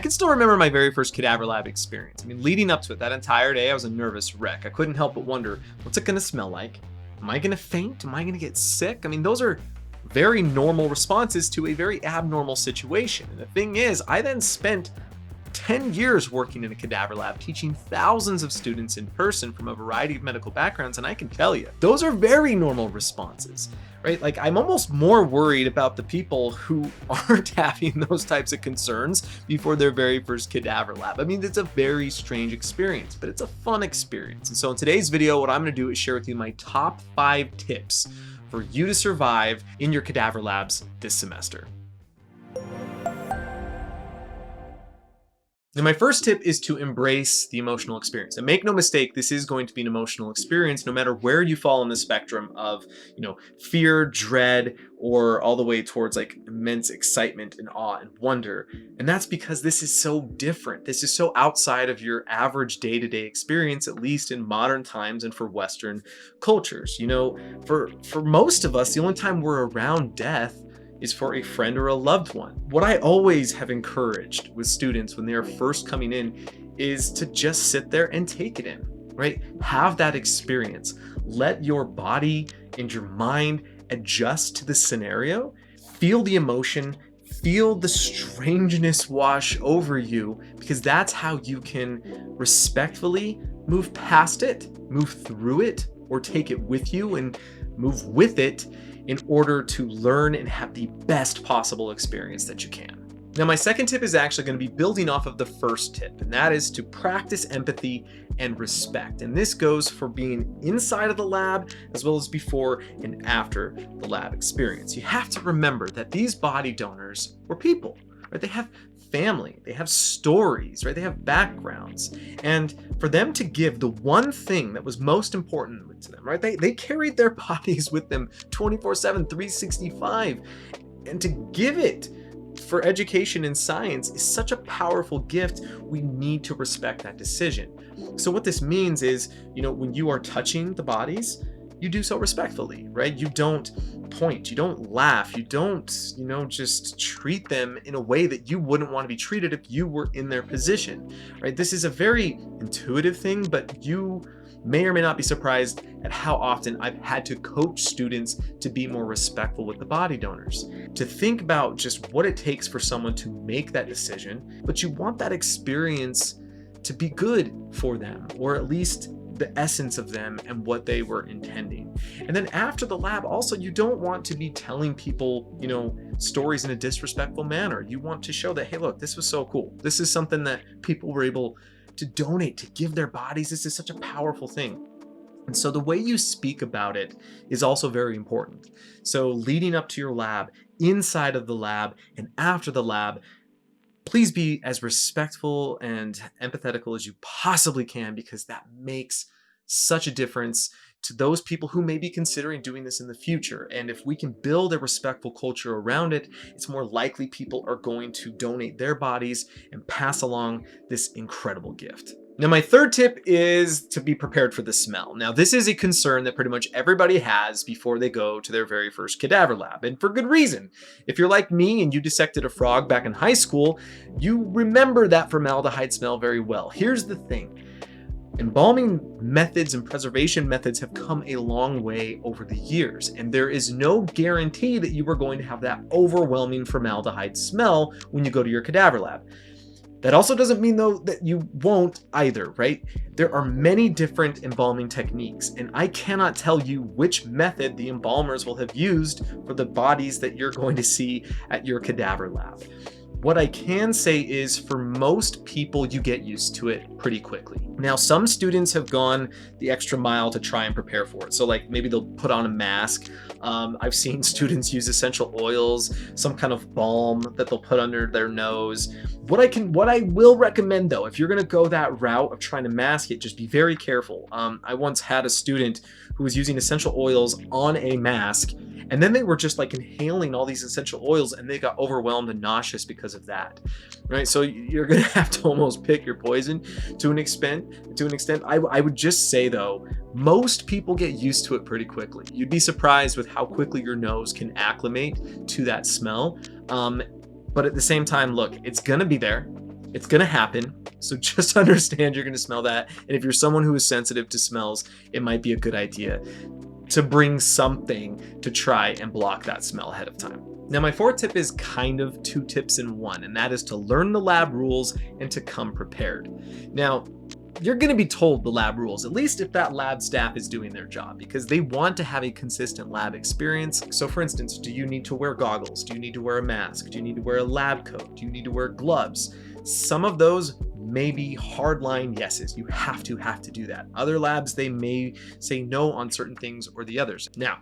can still remember my very first Cadaver Lab experience. I mean, leading up to it, that entire day, I was a nervous wreck. I couldn't help but wonder, what's it gonna smell like? Am I gonna faint? Am I gonna get sick? I mean, those are very normal responses to a very abnormal situation. And the thing is, I then spent 10 years working in a cadaver lab, teaching thousands of students in person from a variety of medical backgrounds, and I can tell you, those are very normal responses, right? Like, I'm almost more worried about the people who aren't having those types of concerns before their very first cadaver lab. I mean, it's a very strange experience, but it's a fun experience. And so in today's video, what I'm gonna do is share with you my top 5 tips for you to survive in your cadaver labs this semester. Now, my first tip is to embrace the emotional experience. And make no mistake, this is going to be an emotional experience no matter where you fall on the spectrum of, fear, dread, or all the way towards like immense excitement and awe and wonder. And that's because this is so different. This is so outside of your average day-to-day experience, at least in modern times and for Western cultures. For most of us, the only time we're around death is for a friend or a loved one. What I always have encouraged with students when they are first coming in is to just sit there and take it in, right? Have that experience. Let your body and your mind adjust to the scenario. Feel the emotion, feel the strangeness wash over you, because that's how you can respectfully move past it, move through it, or take it with you and move with it in order to learn and have the best possible experience that you can. Now, my second tip is actually going to be building off of the first tip, and that is to practice empathy and respect. And this goes for being inside of the lab as well as before and after the lab experience. You have to remember that these body donors were people, right? They have family, they have stories, right? They have backgrounds. And for them to give the one thing that was most important to them, right? They carried their bodies with them 24/7, 365. And to give it for education and science is such a powerful gift. We need to respect that decision. So what this means is, when you are touching the bodies, you do so respectfully, right? You don't point, you don't laugh, you don't, just treat them in a way that you wouldn't want to be treated if you were in their position, right? This is a very intuitive thing, but you may or may not be surprised at how often I've had to coach students to be more respectful with the body donors, to think about just what it takes for someone to make that decision, but you want that experience to be good for them, or at least the essence of them and what they were intending. And then after the lab, also, you don't want to be telling people, stories in a disrespectful manner. You want to show that, hey, look, this was so cool. This is something that people were able to donate, to give their bodies. This is such a powerful thing. And so the way you speak about it is also very important. So leading up to your lab, inside of the lab, and after the lab, please be as respectful and empathetical as you possibly can, because that makes such a difference to those people who may be considering doing this in the future. And if we can build a respectful culture around it, it's more likely people are going to donate their bodies and pass along this incredible gift. Now, my third tip is to be prepared for the smell. Now, this is a concern that pretty much everybody has before they go to their very first cadaver lab, and for good reason. If you're like me and you dissected a frog back in high school, you remember that formaldehyde smell very well. Here's the thing. Embalming methods and preservation methods have come a long way over the years, and there is no guarantee that you are going to have that overwhelming formaldehyde smell when you go to your cadaver lab. That also doesn't mean, though, that you won't either, right? There are many different embalming techniques, and I cannot tell you which method the embalmers will have used for the bodies that you're going to see at your cadaver lab. What I can say is, for most people, you get used to it pretty quickly. Now, some students have gone the extra mile to try and prepare for it. So like maybe they'll put on a mask. I've seen students use essential oils, some kind of balm that they'll put under their nose. What I will recommend, though, if you're gonna go that route of trying to mask it, just be very careful. I once had a student who was using essential oils on a mask, and then they were just like inhaling all these essential oils, and they got overwhelmed and nauseous because of that, right? So you're gonna have to almost pick your poison to an extent. I would just say, though, most people get used to it pretty quickly. You'd be surprised with how quickly your nose can acclimate to that smell. But at the same time, look, it's gonna be there. It's gonna happen. So just understand you're gonna smell that. And if you're someone who is sensitive to smells, it might be a good idea to bring something to try and block that smell ahead of time. Now, my fourth tip is kind of 2 tips in one, and that is to learn the lab rules and to come prepared. Now, you're going to be told the lab rules, at least if that lab staff is doing their job, because they want to have a consistent lab experience. So for instance, do you need to wear goggles? Do you need to wear a mask? Do you need to wear a lab coat? Do you need to wear gloves? Some of those may be hardline yeses. You have to do that. Other labs, they may say no on certain things or the others. Now,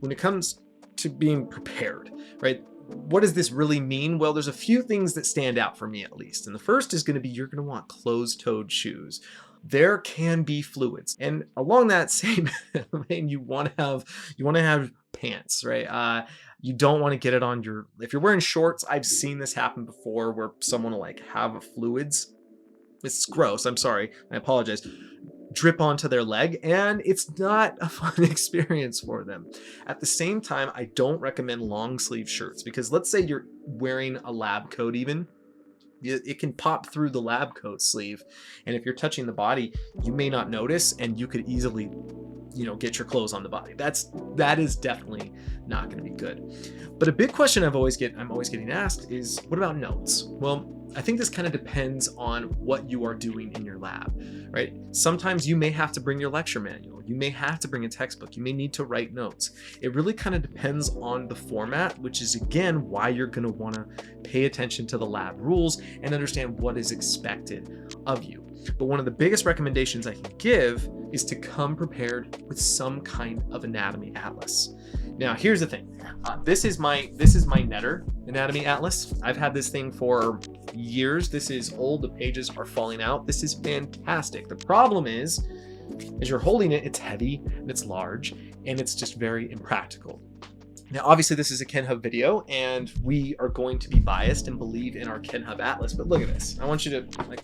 when it comes to being prepared, right? What does this really mean? Well, there's a few things that stand out for me at least. And the first is going to be you're going to want closed-toed shoes. There can be fluids. And along that same vein, you want to have pants, right? You don't want to get it on if you're wearing shorts. I've seen this happen before where someone will like have fluids. It's gross. I'm sorry. I apologize. Drip onto their leg, and it's not a fun experience for them. At the same time, I don't recommend long sleeve shirts, because let's say you're wearing a lab coat even, it can pop through the lab coat sleeve, and if you're touching the body, you may not notice, and you could easily, get your clothes on the body. That is definitely not going to be good. But a big question I'm always getting asked is, what about notes? Well, I think this kind of depends on what you are doing in your lab, right? Sometimes you may have to bring your lecture manual. You may have to bring a textbook. You may need to write notes. It really kind of depends on the format, which is again why you're going to want to pay attention to the lab rules and understand what is expected of you. But one of the biggest recommendations I can give is to come prepared with some kind of anatomy atlas. Now, here's the thing. This is my Netter anatomy atlas. I've had this thing for years. This is old. The pages are falling out. This is fantastic. The problem is, as you're holding it, it's heavy and it's large and it's just very impractical. Now, obviously, this is a Kenhub video, and we are going to be biased and believe in our Kenhub atlas. But look at this. I want you to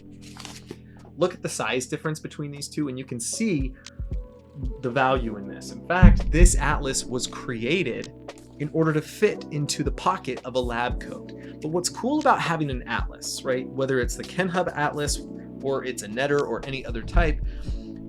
look at the size difference between these two, and you can see the value in this. In fact, this atlas was created in order to fit into the pocket of a lab coat. But what's cool about having an atlas, right, whether it's the Kenhub atlas or it's a Netter or any other type,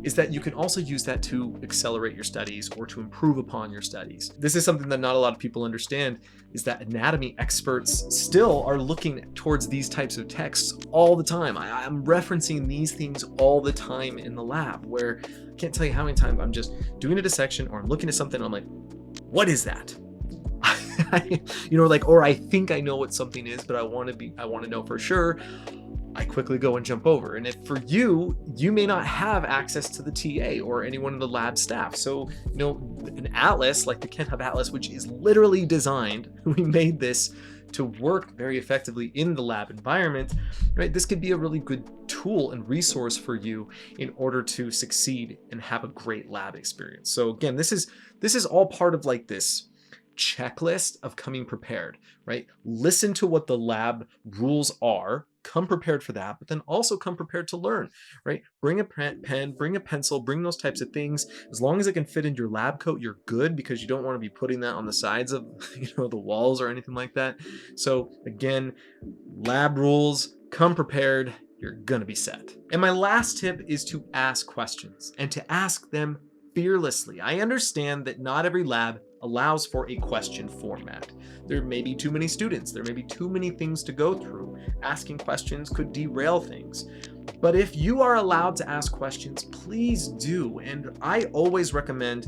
is that you can also use that to accelerate your studies or to improve upon your studies. This is something that not a lot of people understand, is that anatomy experts still are looking towards these types of texts all the time. I'm referencing these things all the time in the lab, where I can't tell you how many times I'm just doing a dissection or I'm looking at something and I'm like, what is that? Or I think I know what something is, but I want to know for sure. I quickly go and jump over. And if for you may not have access to the TA or anyone in the lab staff. So, an atlas like the Kenhub atlas, which is literally designed, we made this to work very effectively in the lab environment, right? This could be a really good tool and resource for you in order to succeed and have a great lab experience. So again, this is all part of like this checklist of coming prepared, right? Listen to what the lab rules are, come prepared for that, but then also come prepared to learn, right? Bring a pen, bring a pencil, bring those types of things. As long as it can fit in your lab coat, you're good, because you don't want to be putting that on the sides of, the walls or anything like that. So again, lab rules, come prepared, you're gonna be set. And my last tip is to ask questions and to ask them fearlessly. I understand that not every lab allows for a question format. There may be too many students. There may be too many things to go through. Asking questions could derail things. But if you are allowed to ask questions, please do. And I always recommend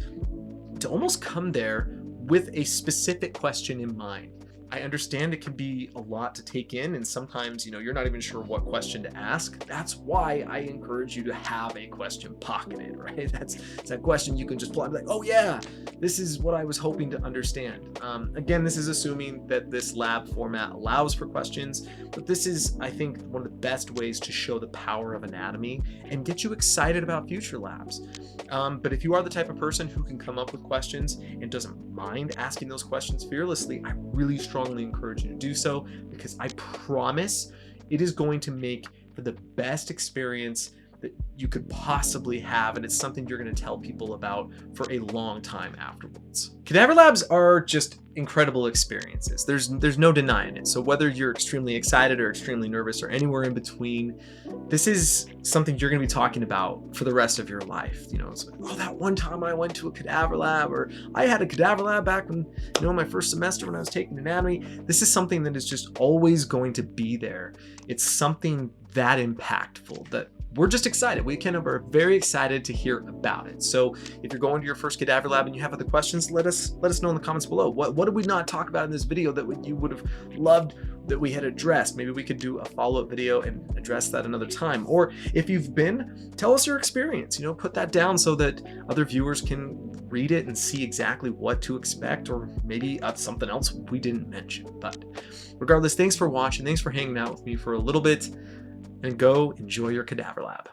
to almost come there with a specific question in mind. I understand it can be a lot to take in, and sometimes, you're not even sure what question to ask. That's why I encourage you to have a question pocketed, right? It's that question you can just pull out and be like, oh yeah, this is what I was hoping to understand. Again, this is assuming that this lab format allows for questions, but this is, I think, one of the best ways to show the power of anatomy and get you excited about future labs. But if you are the type of person who can come up with questions and doesn't mind asking those questions fearlessly, I really strongly encourage you to do so, because I promise it is going to make for the best experience that you could possibly have, and it's something you're going to tell people about for a long time afterwards. Cadaver Labs are just incredible experiences. There's no denying it. So whether you're extremely excited or extremely nervous or anywhere in between, this is something you're going to be talking about for the rest of your life. You know, it's like, oh, that one time I went to a Cadaver Lab, or I had a Cadaver Lab back when, you know, my first semester when I was taking anatomy. This is something that is just always going to be there. It's something that impactful that we're just excited. We at Kenhub are very excited to hear about it. So if you're going to your first Cadaver Lab and you have other questions, let us know in the comments below. What did we not talk about in this video that you would have loved that we had addressed? Maybe we could do a follow-up video and address that another time. Or if you've been, tell us your experience. You know, put that down so that other viewers can read it and see exactly what to expect, or maybe something else we didn't mention. But regardless, thanks for watching. Thanks for hanging out with me for a little bit, and go enjoy your Cadaver Lab.